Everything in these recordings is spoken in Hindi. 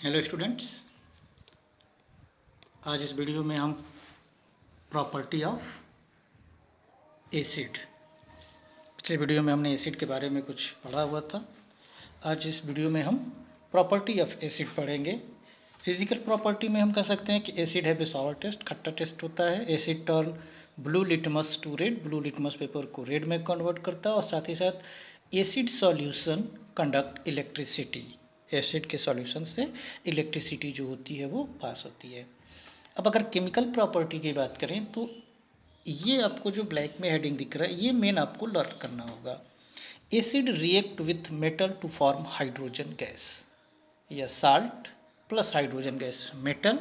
हेलो स्टूडेंट्स, आज इस वीडियो में हम प्रॉपर्टी ऑफ एसिड। पिछले वीडियो में हमने एसिड के बारे में कुछ पढ़ा हुआ था। आज इस वीडियो में हम प्रॉपर्टी ऑफ एसिड पढ़ेंगे। फिजिकल प्रॉपर्टी में हम कह सकते हैं कि एसिड है सॉवर टेस्ट, खट्टा टेस्ट होता है। Acid turn blue litmus to red, blue litmus paper को रेड में कन्वर्ट करता है। और साथ ही साथ acid solution conduct electricity, acid के सॉल्यूशन से इलेक्ट्रिसिटी जो होती है वो पास होती है। अब अगर केमिकल प्रॉपर्टी की बात करें तो ये आपको जो ब्लैक में हेडिंग दिख रहा है ये मेन आपको लर्न करना होगा। Acid react with metal to form hydrogen gas, या salt plus hydrogen gas. Metal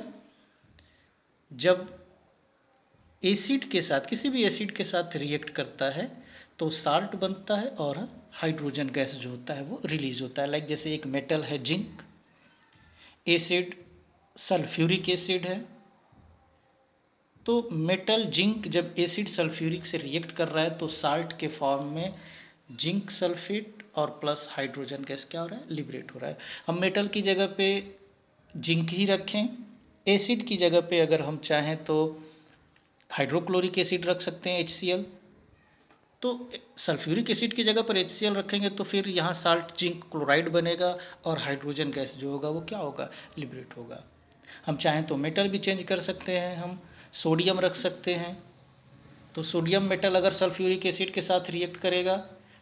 जब एसिड के साथ, किसी भी एसिड के साथ रिएक्ट करता है तो साल्ट बनता है और हाइड्रोजन गैस जो होता है वो रिलीज होता है। लाइक जैसे एक मेटल है जिंक, एसिड सल्फ्यूरिक एसिड है, तो मेटल जिंक जब एसिड सल्फ्यूरिक से रिएक्ट कर रहा है तो साल्ट के फॉर्म में जिंक सल्फेट और प्लस हाइड्रोजन गैस क्या हो रहा है, लिबरेट हो रहा है। हम मेटल की जगह पे जिंक ही रखें, एसिड की जगह पे अगर हम चाहें तो हाइड्रोक्लोरिक एसिड रख सकते हैं HCl। तो सल्फ्यूरिक एसिड की जगह पर HCl रखेंगे तो फिर यहाँ साल्ट जिंक क्लोराइड बनेगा और हाइड्रोजन गैस जो होगा वो क्या होगा, लिबरेट होगा। हम चाहें तो मेटल भी चेंज कर सकते हैं, हम सोडियम रख सकते हैं। तो सोडियम मेटल अगर सल्फ्यूरिक एसिड के साथ रिएक्ट करेगा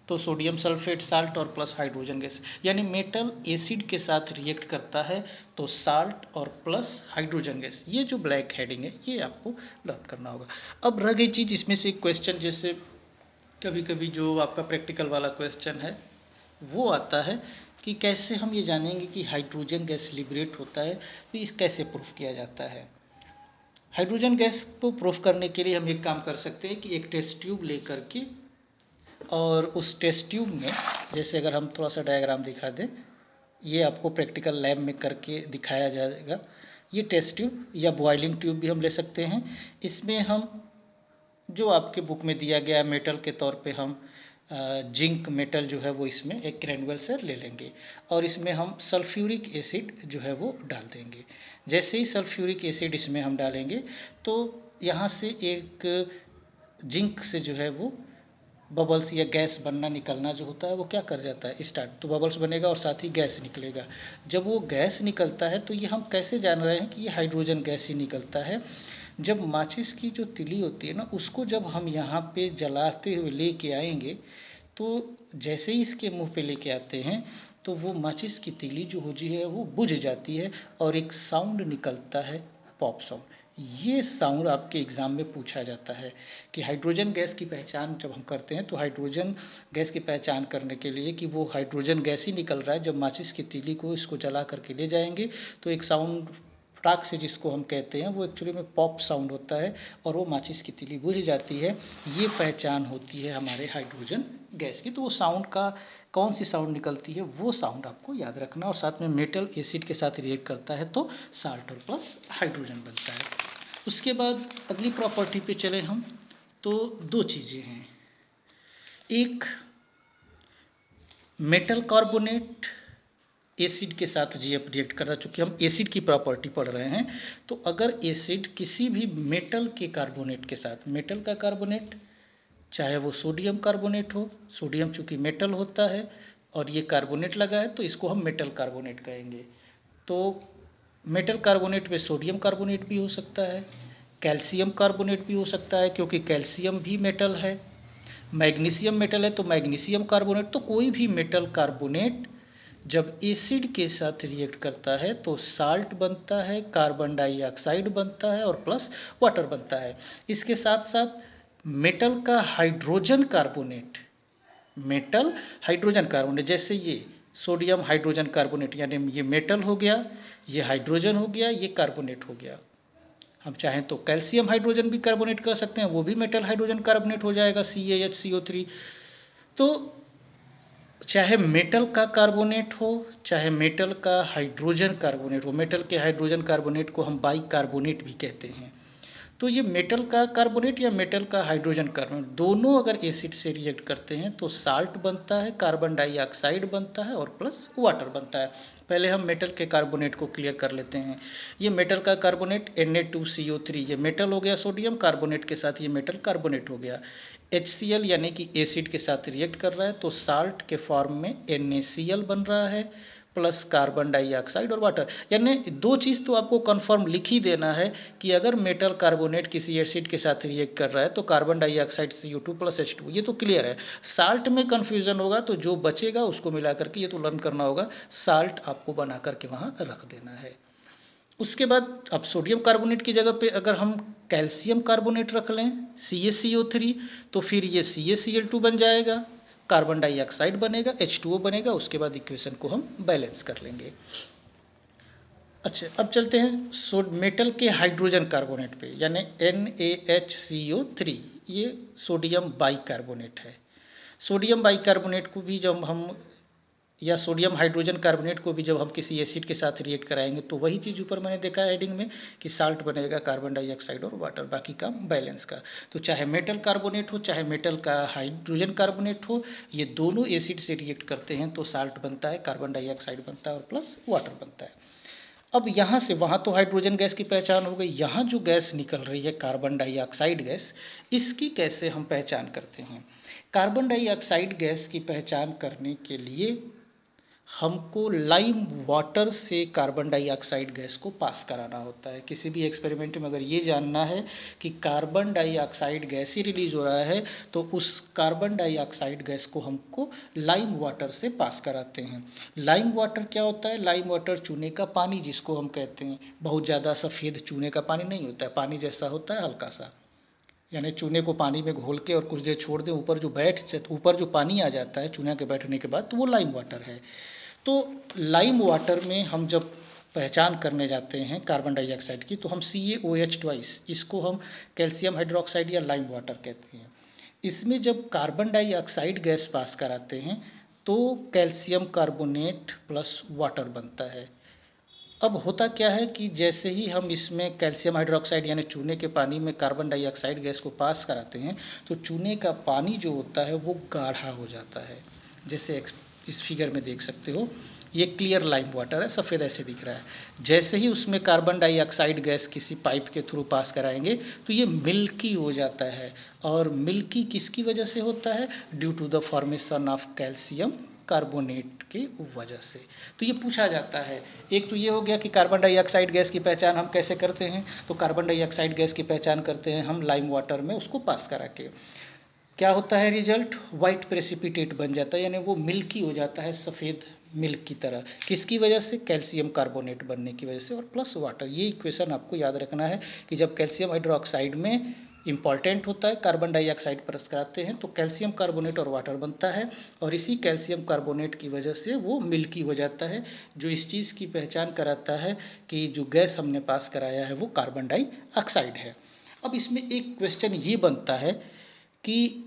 तो सोडियम सल्फेट साल्ट और प्लस हाइड्रोजन गैस, यानी मेटल एसिड के साथ रिएक्ट करता है तो साल्ट और प्लस हाइड्रोजन गैस। ये जो ब्लैक हेडिंग है ये आपको लर्न करना होगा। अब रह गई चीज़ इसमें से क्वेश्चन, जैसे कभी कभी जो आपका प्रैक्टिकल वाला क्वेश्चन है वो आता है कि कैसे हम ये जानेंगे कि हाइड्रोजन गैस लिबरेट होता है, तो इस कैसे प्रूफ किया जाता है। हाइड्रोजन गैस को प्रूफ करने के लिए हम एक काम कर सकते हैं कि एक टेस्ट ट्यूब लेकर के, और उस टेस्ट ट्यूब में, जैसे अगर हम थोड़ा सा डायग्राम दिखा दें, ये आपको प्रैक्टिकल लैब में करके दिखाया जाएगा। ये टेस्ट ट्यूब या बॉइलिंग ट्यूब भी हम ले सकते हैं। इसमें हम जो आपके बुक में दिया गया मेटल के तौर पे हम जिंक मेटल जो है वो इसमें एक ग्रेनुअल से ले लेंगे और इसमें हम सल्फ्यूरिक एसिड जो है वो डाल देंगे। जैसे ही सल्फ्यूरिक एसिड इसमें हम डालेंगे तो यहाँ से एक जिंक से जो है वो बबल्स या गैस बनना निकलना जो होता है वो क्या कर जाता है, स्टार्ट। तो बबल्स बनेगा और साथ ही गैस निकलेगा। जब वो गैस निकलता है तो ये हम कैसे जान रहे हैं कि ये हाइड्रोजन गैस ही निकलता है, जब माचिस की जो तिली होती है ना उसको जब हम यहाँ पे जलाते हुए लेके आएंगे तो जैसे ही इसके मुंह पे लेके आते हैं तो वो माचिस की तिली जो होती है वो बुझ जाती है और एक साउंड निकलता है, पॉप साउंड। ये साउंड आपके एग्ज़ाम में पूछा जाता है कि हाइड्रोजन गैस की पहचान जब हम करते हैं तो हाइड्रोजन गैस की पहचान करने के लिए कि वो हाइड्रोजन गैस ही निकल रहा है, जब माचिस की तीली को इसको जला करके ले जाएंगे तो एक साउंड फटाक से जिसको हम कहते हैं वो एक्चुअली में पॉप साउंड होता है और वो माचिस की तीली बुझ जाती है। ये पहचान होती है हमारे हाइड्रोजन गैस की। तो वो साउंड का, कौन सी साउंड निकलती है वो साउंड आपको याद रखना। और साथ में मेटल एसिड के साथ रिएक्ट करता है तो साल्ट और प्लस हाइड्रोजन बनता है। उसके बाद अगली प्रॉपर्टी पे चले हम, तो दो चीज़ें हैं। एक मेटल कार्बोनेट एसिड के साथ रिएक्ट करता है। चूँकि हम एसिड की प्रॉपर्टी पढ़ रहे हैं तो अगर एसिड किसी भी मेटल के कार्बोनेट के साथ, मेटल का कार्बोनेट चाहे वो सोडियम कार्बोनेट हो, सोडियम चूँकि मेटल होता है और ये कार्बोनेट लगा है तो इसको हम मेटल कार्बोनेट कहेंगे। तो मेटल कार्बोनेट में सोडियम कार्बोनेट भी हो सकता है, कैल्शियम कार्बोनेट भी हो सकता है क्योंकि कैल्शियम भी मेटल है, मैग्नीशियम मेटल है तो मैग्नीशियम कार्बोनेट। तो कोई भी मेटल कार्बोनेट जब एसिड के साथ रिएक्ट करता है तो साल्ट बनता है, कार्बन डाइऑक्साइड बनता है और प्लस वाटर बनता है। इसके साथ साथ मेटल का hydrogen carbonate, metal hydrogen carbonate, जैसे ये सोडियम हाइड्रोजन कार्बोनेट, यानी ये मेटल हो गया, ये हाइड्रोजन हो गया, ये कार्बोनेट हो गया। हम चाहें तो कैल्शियम हाइड्रोजन भी कार्बोनेट कर सकते हैं, वो भी मेटल हाइड्रोजन कार्बोनेट हो जाएगा, CaHCO3। तो चाहे मेटल का कार्बोनेट हो चाहे मेटल का हाइड्रोजन कार्बोनेट हो, मेटल के हाइड्रोजन कार्बोनेट को हम बाइकार्बोनेट भी कहते हैं। तो ये मेटल का कार्बोनेट या मेटल का हाइड्रोजन कार्बोनेट दोनों अगर एसिड से रिएक्ट करते हैं तो साल्ट बनता है, कार्बन डाइऑक्साइड बनता है और प्लस वाटर बनता है। पहले हम मेटल के कार्बोनेट को क्लियर कर लेते हैं। ये मेटल का कार्बोनेट Na2CO3, ये मेटल हो गया सोडियम, कार्बोनेट के साथ ये मेटल कार्बोनेट हो गया। HCl यानी कि एसिड के साथ रिएक्ट कर रहा है तो साल्ट के फॉर्म में NaCl बन रहा है प्लस कार्बन डाइऑक्साइड और वाटर। यानी दो चीज़ तो आपको कंफर्म लिख ही देना है कि अगर मेटल कार्बोनेट किसी एसिड के साथ रिएक्ट कर रहा है तो carbon dioxide CO2 plus H2, ये तो क्लियर है। साल्ट में कन्फ्यूज़न होगा तो जो बचेगा उसको मिला करके ये तो लर्न करना होगा, साल्ट आपको बना करके वहाँ रख देना है। उसके बाद अब सोडियम कार्बोनेट की जगह पे अगर हम कैल्शियम कार्बोनेट रख लें CaCO3 तो फिर ये CaCl2 बन जाएगा, कार्बन डाइऑक्साइड बनेगा, H2O बनेगा। उसके बाद इक्वेशन को हम बैलेंस कर लेंगे। अच्छा, अब चलते हैं मेटल के हाइड्रोजन कार्बोनेट पे, यानी NaHCO3, ये सोडियम बाइकार्बोनेट है। सोडियम बाइकार्बोनेट को भी जब हम या सोडियम हाइड्रोजन कार्बोनेट को भी जब हम किसी एसिड के साथ रिएक्ट कराएंगे तो वही चीज़ ऊपर मैंने देखा है हेडिंग में कि साल्ट बनेगा, कार्बन डाइऑक्साइड और वाटर, बाकी काम बैलेंस का। तो चाहे मेटल कार्बोनेट हो चाहे मेटल का हाइड्रोजन कार्बोनेट हो, ये दोनों एसिड से रिएक्ट करते हैं तो साल्ट बनता है, कार्बन डाइऑक्साइड बनता है और प्लस वाटर बनता है। अब यहाँ से वहाँ तो हाइड्रोजन गैस की पहचान हो गई, यहाँ जो गैस निकल रही है कार्बन डाइऑक्साइड गैस, इसकी कैसे हम पहचान करते हैं? कार्बन डाइऑक्साइड गैस की पहचान करने के लिए हमको लाइम वाटर से कार्बन डाइऑक्साइड गैस को पास कराना होता है। किसी भी एक्सपेरिमेंट में अगर ये जानना है कि कार्बन डाइऑक्साइड गैस ही रिलीज हो रहा है तो उस कार्बन डाइऑक्साइड गैस को हमको लाइम वाटर से पास कराते हैं। लाइम वाटर क्या होता है? लाइम वाटर चूने का पानी जिसको हम कहते हैं, बहुत ज़्यादा सफ़ेद चूने का पानी नहीं होता है, पानी जैसा होता है हल्का सा, यानी चूने को पानी में घोल के और कुछ देर छोड़ दें, ऊपर जो पानी आ जाता है चूना के बैठने के बाद, तो वो लाइम वाटर है। तो लाइम वाटर में हम जब पहचान करने जाते हैं कार्बन डाइऑक्साइड की तो हम CaOH ट्वाइस, इसको हम कैल्शियम हाइड्रोक्साइड या लाइम वाटर कहते हैं। इसमें जब कार्बन डाइऑक्साइड गैस पास कराते हैं तो कैल्शियम कार्बोनेट प्लस वाटर बनता है। अब होता क्या है कि जैसे ही हम इसमें कैल्शियम हाइड्रोक्साइड यानी चूने के पानी में कार्बन डाइऑक्साइड गैस को पास कराते हैं तो चूने का पानी जो होता है वो गाढ़ा हो जाता है। जैसे इस फिगर में देख सकते हो, ये क्लियर लाइम वाटर है, सफ़ेद ऐसे दिख रहा है। जैसे ही उसमें कार्बन डाइऑक्साइड गैस किसी पाइप के थ्रू पास कराएंगे तो ये मिल्की हो जाता है। और मिल्की किसकी वजह से होता है? Due to the formation of calcium carbonate की वजह से। तो ये पूछा जाता है। एक तो ये हो गया कि कार्बन डाइऑक्साइड गैस की पहचान हम कैसे करते हैं, तो कार्बन डाइऑक्साइड गैस की पहचान करते हैं हम लाइम वाटर में उसको पास करा के। क्या होता है रिजल्ट? वाइट प्रेसिपिटेट बन जाता है, यानी वो मिल्की हो जाता है, सफ़ेद मिल्क की तरह। किसकी वजह से? कैल्शियम कार्बोनेट बनने की वजह से और प्लस वाटर। ये इक्वेशन आपको याद रखना है कि जब कैल्शियम हाइड्रोक्साइड में इम्पॉर्टेंट होता है, कार्बन डाइऑक्साइड प्लस कराते हैं तो कैल्शियम कार्बोनेट और वाटर बनता है और इसी कैल्शियम कार्बोनेट की वजह से वो मिल्की हो जाता है, जो इस चीज़ की पहचान कराता है कि जो गैस हमने पास कराया है वो कार्बन डाइऑक्साइड है। अब इसमें एक क्वेश्चन ये बनता है कि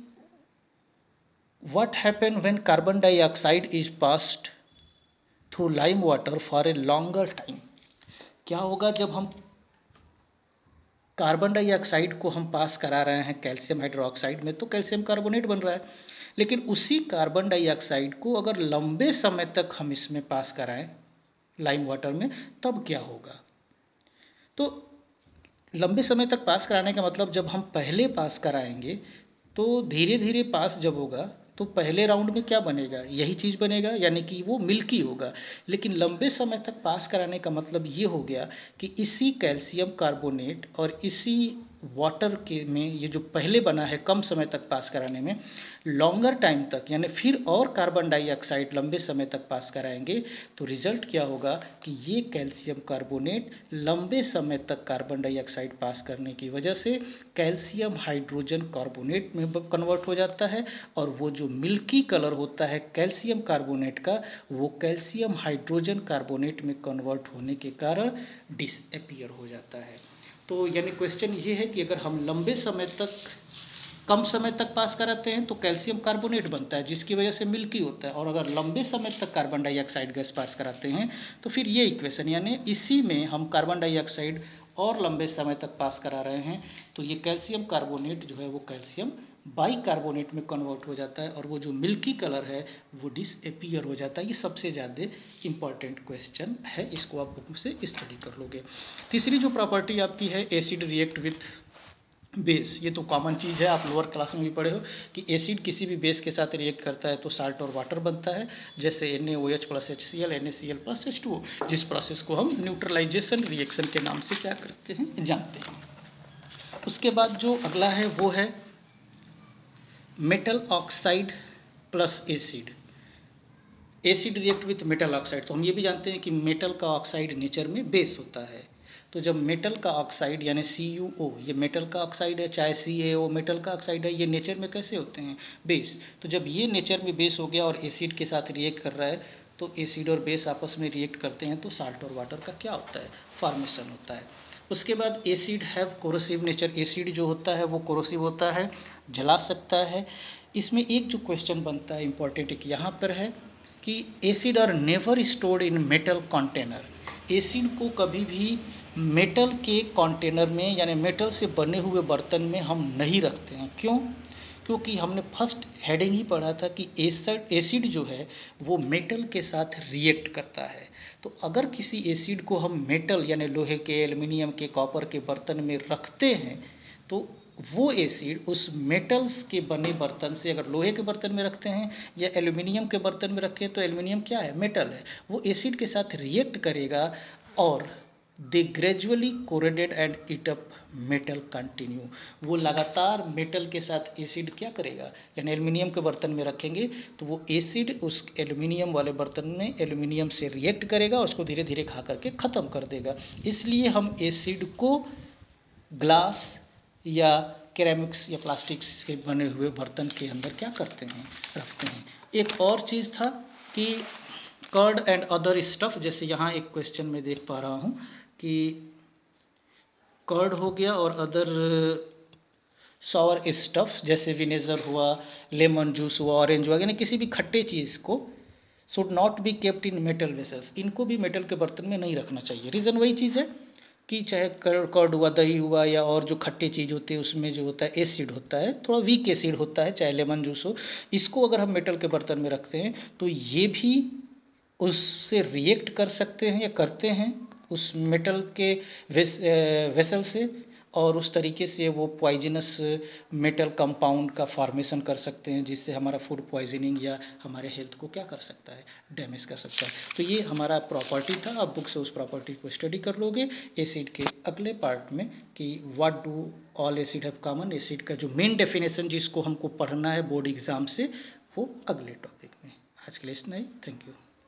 what happen when carbon dioxide is passed through lime water for a longer time? क्या होगा जब हम कार्बन डाइऑक्साइड को हम पास करा रहे हैं कैल्शियम हाइड्रोक्साइड में, तो कैल्शियम कार्बोनेट बन रहा है, लेकिन उसी कार्बन डाइऑक्साइड को अगर लंबे समय तक हम इसमें पास कराएं लाइम वाटर में, तब क्या होगा? तो लंबे समय तक पास कराने का मतलब जब हम पहले पास कराएंगे तो धीरे धीरे पास जब होगा तो पहले राउंड में क्या बनेगा? यही चीज़ बनेगा, यानी कि वो मिल्की होगा। लेकिन लंबे समय तक पास कराने का मतलब ये हो गया कि इसी कैल्शियम कार्बोनेट और इसी वाटर के में ये जो पहले बना है कम समय तक पास कराने में, लॉन्गर टाइम तक यानी फिर और कार्बन डाइऑक्साइड लंबे समय तक पास कराएंगे तो रिजल्ट क्या होगा कि ये कैल्शियम कार्बोनेट लंबे समय तक कार्बन डाइऑक्साइड पास करने की वजह से कैल्शियम हाइड्रोजन कार्बोनेट में कन्वर्ट हो जाता है और वो जो मिल्की कलर होता है कैल्शियम कार्बोनेट का, वो कैल्शियम हाइड्रोजन कार्बोनेट में कन्वर्ट होने के कारण डिसअपीयर हो जाता है। तो यानी क्वेश्चन ये है कि अगर हम लंबे समय तक कम समय तक पास कराते हैं तो कैल्शियम कार्बोनेट बनता है जिसकी वजह से मिल्की होता है, और अगर लंबे समय तक कार्बन डाइऑक्साइड गैस पास कराते हैं तो फिर ये इक्वेशन, यानी इसी में हम कार्बन डाइऑक्साइड और लंबे समय तक पास करा रहे हैं तो ये कैल्शियम कार्बोनेट जो है वो कैल्शियम बाइकार्बोनेट में कन्वर्ट हो जाता है और वो जो मिल्की कलर है वो डिसअपीयर हो जाता है। ये सबसे ज़्यादा इंपॉर्टेंट क्वेश्चन है, इसको आप बुक से स्टडी कर लोगे। तीसरी जो प्रॉपर्टी आपकी है एसिड रिएक्ट विथ बेस, ये तो कॉमन चीज़ है, आप लोअर क्लास में भी पढ़े हो कि एसिड किसी भी बेस के साथ रिएक्ट करता है तो साल्ट और वाटर बनता है, जैसे NaOH plus HCl NaCl plus H2O, जिस प्रोसेस को हम न्यूट्रलाइजेशन रिएक्शन के नाम से क्या करते हैं, जानते हैं। उसके बाद जो अगला है वो है metal oxide plus acid. Acid react with metal oxide, तो हम ये भी जानते हैं कि मेटल का ऑक्साइड नेचर में बेस होता है। तो जब मेटल का ऑक्साइड यानी CuO, ये मेटल का ऑक्साइड है, चाहे CaO मेटल का ऑक्साइड है, ये नेचर में कैसे होते हैं, बेस। तो जब ये नेचर में बेस हो गया और एसिड के साथ रिएक्ट कर रहा है तो एसिड और बेस आपस में रिएक्ट करते हैं तो साल्ट और वाटर का क्या होता है, फॉर्मेशन होता है। उसके बाद acid have corrosive nature, acid जो होता है वो कोरोसिव होता है, जला सकता है। इसमें एक जो क्वेश्चन बनता है इंपॉर्टेंट एक यहाँ पर है कि acid are never stored in metal container, acid को कभी भी मेटल के कंटेनर में यानी मेटल से बने हुए बर्तन में हम नहीं रखते हैं। क्यों? क्योंकि हमने फर्स्ट हेडिंग ही पढ़ा था कि एसिड जो है वो मेटल के साथ रिएक्ट करता है। तो अगर किसी एसिड को हम मेटल यानी लोहे के, एल्युमिनियम के, कॉपर के बर्तन में रखते हैं तो वो एसिड उस मेटल्स के बने बर्तन से, अगर लोहे के बर्तन में रखते हैं या एल्युमिनियम के बर्तन में रखें तो एल्युमिनियम क्या है, मेटल है, वो एसिड के साथ रिएक्ट करेगा और they gradually corroded and eat up metal continue, वो लगातार मेटल के साथ एसिड क्या करेगा, यानी एल्युमिनियम के बर्तन में रखेंगे तो वो एसिड उस एल्युमिनियम वाले बर्तन में एल्युमिनियम से रिएक्ट करेगा और उसको धीरे धीरे खा करके ख़त्म कर देगा। इसलिए हम एसिड को ग्लास या केरामिक्स या प्लास्टिक्स के बने हुए बर्तन के अंदर क्या करते हैं, रखते हैं। एक और चीज़ था कि कर्ड एंड अदर स्टफ़, जैसे यहाँ एक क्वेश्चन में देख पा रहा हूँ कि कर्ड हो गया और अदर सॉवर स्टफ़ जैसे विनेगर हुआ, लेमन जूस हुआ, ऑरेंज हुआ, यानी किसी भी खट्टे चीज़ को should not be kept in metal vessels, इनको भी मेटल के बर्तन में नहीं रखना चाहिए। रीज़न वही चीज़ है कि चाहे कर्ड हुआ, दही हुआ या और जो खट्टे चीज़ होती है उसमें जो होता है एसिड होता है, थोड़ा वीक एसिड होता है, चाहे लेमन जूस हो, इसको अगर हम मेटल के बर्तन में रखते हैं तो ये भी उससे रिएक्ट कर सकते हैं या करते हैं उस मेटल के वेसल से, और उस तरीके से वो पॉइजनस मेटल कंपाउंड का फॉर्मेशन कर सकते हैं जिससे हमारा फूड पॉइजनिंग या हमारे हेल्थ को क्या कर सकता है, डैमेज कर सकता है। तो ये हमारा प्रॉपर्टी था, आप बुक से उस प्रॉपर्टी को स्टडी कर लोगे एसिड के अगले पार्ट में कि what do all acid have common, acid का जो मेन डेफिनेशन जिसको हमको पढ़ना है बोर्ड एग्जाम से, वो अगले टॉपिक में। आज के लिए इतना ही, थैंक यू।